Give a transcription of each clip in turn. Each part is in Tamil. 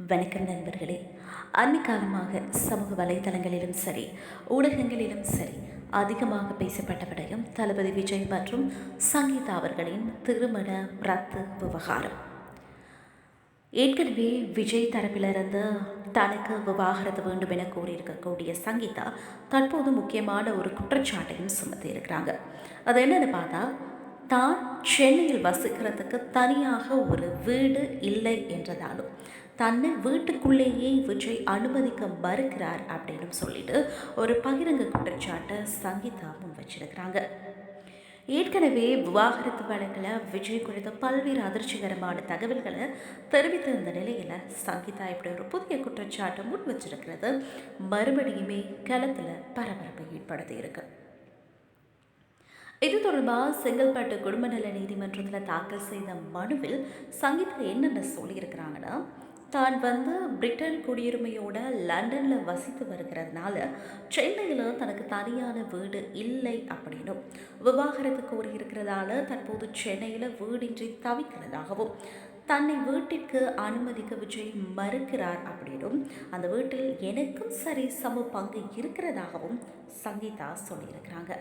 வணக்கம் நண்பர்களே. அண்மை காலமாக சமூக வலைதளங்களிலும் சரி, ஊடகங்களிலும் சரி, அதிகமாக பேசப்பட்ட விடயம் தளபதி விஜய் மற்றும் சங்கீதா அவர்களின் திருமண ரத்து விவகாரம். ஏற்கனவே விஜய் தரப்பிலிருந்து தனக்கு விவாகரத்து வேண்டும் என கூறியிருக்கக்கூடிய சங்கீதா தற்போது முக்கியமான ஒரு குற்றச்சாட்டையும் சுமத்தி இருக்கிறாங்க. அது என்னன்னு பார்த்தா, தான் சென்னையில் வசிக்கிறதுக்கு தனியாக ஒரு வீடு இல்லை என்றதாலும் தன்னை வீட்டுக்குள்ளேயே விஜய் அனுமதிக்க மறுக்கிறார் அப்படின்னு சொல்லிட்டு ஒரு பகிரங்க குற்றச்சாட்டை சங்கீதா முன் வச்சிருக்கிறாங்க. ஏற்கனவே விவாகரத்து வழக்கில் விஜய் குறித்த பல்வேறு அதிர்ச்சிகரமான தகவல்களை தெரிவித்த இந்த நிலையில் சங்கீதா இப்படி ஒரு புதிய குற்றச்சாட்டை முன் வச்சிருக்கிறது மறுபடியுமே களத்தில் பரபரப்பை ஏற்படுத்தி இருக்கு. இது தொடர்பாக செங்கல்பட்டு குடும்ப நல நீதிமன்றத்தில் தாக்கல் செய்த மனுவில் சங்கீதா என்னென்ன சொல்லியிருக்கிறாங்கன்னா, தான் பிரிட்டன் குடியுரிமையோட லண்டனில் வசித்து வருகிறதுனால சென்னையில் தனக்கு தனியான வீடு இல்லை அப்படின்னும், விவாகரத்து கோரியிருக்கிறதால தற்போது சென்னையில் வீடின்றி தவிக்கிறதாகவும், தன்னை வீட்டிற்கு அனுமதிக்க விஜய் மறுக்கிறார் அப்படின்னும், அந்த வீட்டில் எனக்கும் சரி சம பங்கு இருக்கிறதாகவும் சங்கீதா சொல்லியிருக்கிறாங்க.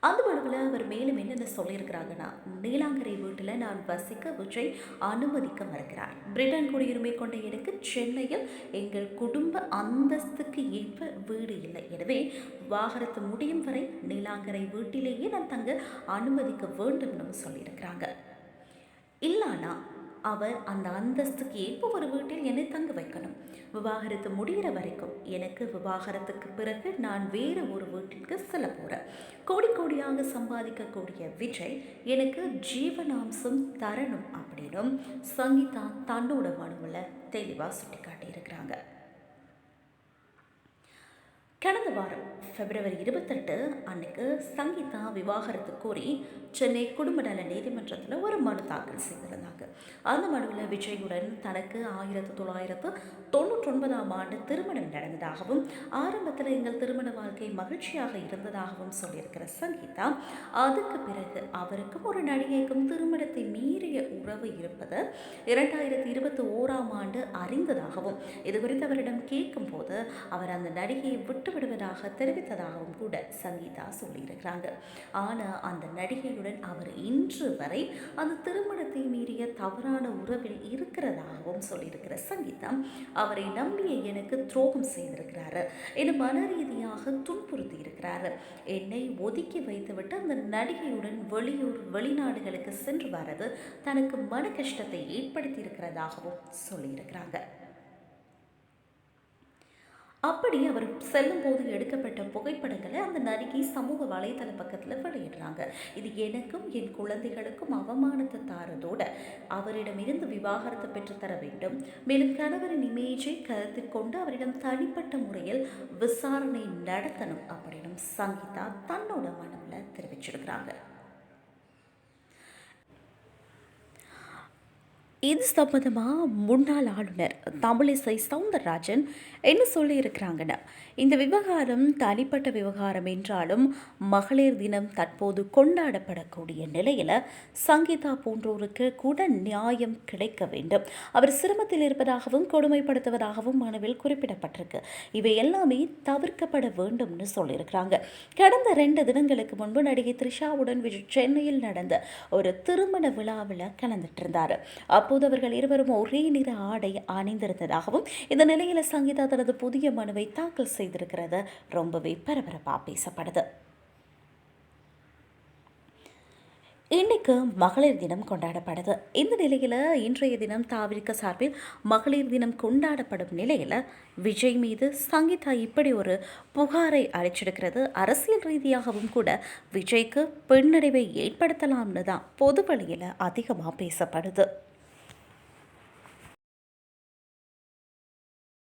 அந்த மனுவில் அவர் மேலும் என்னென்ன சொல்லியிருக்கிறாங்கன்னா, நீலாங்கரை வீட்டில் நான் வசிக்க விஜய் அனுமதிக்க மறுக்கிறார். பிரிட்டன் குடியுரிமை கொண்ட எனக்கு சென்னையில் எங்கள் குடும்ப அந்தஸ்துக்கு ஏற்ப வீடு இல்லை. எனவே விவாகரத்து முடியும் வரை நீலாங்கரை வீட்டிலேயே நான் தங்க அனுமதிக்க வேண்டும்னு சொல்லியிருக்கிறாங்க. இல்லானா அவர் அந்த அந்தஸ்துக்கு ஏற்ப ஒரு வீட்டில் என்னை தங்க வைக்கணும். விவாகரத்து முடிகிற வரைக்கும் எனக்கு விவாகரத்துக்கு பிறகு நான் வேறு ஒரு வீட்டிற்கு செல்ல போகிறேன். கோடி கோடியாக சம்பாதிக்கக்கூடிய விஜய் எனக்கு ஜீவனாம்சம் தரணும் அப்படின்னும் சங்கீதா தன்னோட மனுவில் தெளிவாக சுட்டி காட்டியிருக்கிறாங்க. கடந்த வாரம் பிப்ரவரி 28 அன்னைக்கு சங்கீதா விவாகரத்து கோரி சென்னை குடும்ப நல நீதிமன்றத்தில் ஒரு மனு தாக்கல் செய்திருந்தாங்க. அந்த மனுவில் விஜயுடன் தனக்கு 1999ஆம் ஆண்டு திருமணம் நடந்ததாகவும், ஆரம்பத்தில் எங்கள் திருமண வாழ்க்கை மகிழ்ச்சியாக இருந்ததாகவும் சொல்லியிருக்கிற சங்கீதா, அதுக்கு பிறகு அவருக்கும் ஒரு நடிகைக்கும் திருமணத்தை மீறிய உறவு இருப்பது 2021ஆம் ஆண்டு அறிந்ததாகவும், இது குறித்து அவரிடம் கேட்கும் போது அவர் அந்த நடிகையை விட்டுவிடுவதாக தெரிவித்ததாகவும் கூட சங்கீதா சொல்லியிருக்கிறாங்க. ஆனால் அந்த நடிகையுடன் அவர் இன்று வரை அந்த திருமணத்தை மீறிய தவறான உறவில் இருக்கிறதாகவும் சொல்லியிருக்கிற சங்கீதா, அவரை நம்பிய எனக்கு துரோகம் செய்திருக்கிறாரு, என்னை மன ரீதியாக துன்புறுத்தி இருக்கிறாரு, என்னை ஒதுக்கி வைத்துவிட்டு அந்த நடிகையுடன் வெளிநாடுகளுக்கு சென்று வரது தனக்கு மன கஷ்டத்தை ஏற்படுத்தி இருக்கிறதாகவும் சொல்லியிருக்கிறாங்க. அப்படி அவர் செல்லும் போது எடுக்கப்பட்ட புகைப்படங்களை அந்த நடிகை சமூக வலைதள பக்கத்தில் வெளியிடுறாங்க. இது எனக்கும் என் குழந்தைகளுக்கும் அவமானத்தை தாரதோடு அவரிடமிருந்து விவாகரத்தை பெற்றுத்தர வேண்டும், மேலும் கணவரின் இமேஜை கருத்தில் கொண்டு அவரிடம் தனிப்பட்ட முறையில் விசாரணை நடத்தணும் அப்படின்னு சங்கீதா தன்னோட மனவில் தெரிவிச்சிருக்கிறாங்க. இது சம்பந்தமாக முன்னாள் ஆளுநர் தமிழிசை சவுந்தரராஜன் என்ன சொல்லியிருக்கிறாங்கன்னா, இந்த விவகாரம் தனிப்பட்ட விவகாரம் என்றாலும் மகளிர் தினம் தற்போது கொண்டாடப்படக்கூடிய நிலையில் சங்கீதா போன்றோருக்கு கூட நியாயம் கிடைக்க வேண்டும். அவர் சிரமத்தில் இருப்பதாகவும் கொடுமைப்படுத்துவதாகவும் மனுவில் குறிப்பிடப்பட்டிருக்கு. இவை எல்லாமே தவிர்க்கப்பட வேண்டும்னு சொல்லியிருக்கிறாங்க. கடந்த 2 தினங்களுக்கு முன்பு நடிகை த்ரிஷாவுடன் சென்னையில் நடந்த ஒரு திருமண விழாவில் கலந்துட்டு இருந்தார். அப்போது அவர்கள் இருவரும் ஒரே நிற ஆடை அணிந்திருந்ததாகவும், இந்த நிலையில் சங்கீதா தனது புதிய மனுவை தாக்கல் செய்திருக்கிறது ரொம்பவே பரபரப்பாக பேசப்படுது. இன்னைக்கு மகளிர் தினம் கொண்டாடப்படுது. இந்த நிலையில் இன்றைய தினம் தாவிக சார்பில் மகளிர் தினம் கொண்டாடப்படும் நிலையில் விஜய் மீது சங்கீதா இப்படி ஒரு புகாரை அளிச்சிருக்கிறது அரசியல் ரீதியாகவும் கூட விஜய்க்கு பின்னடைவை ஏற்படுத்தலாம்னு தான் பொது வழியில் அதிகமாக பேசப்படுது.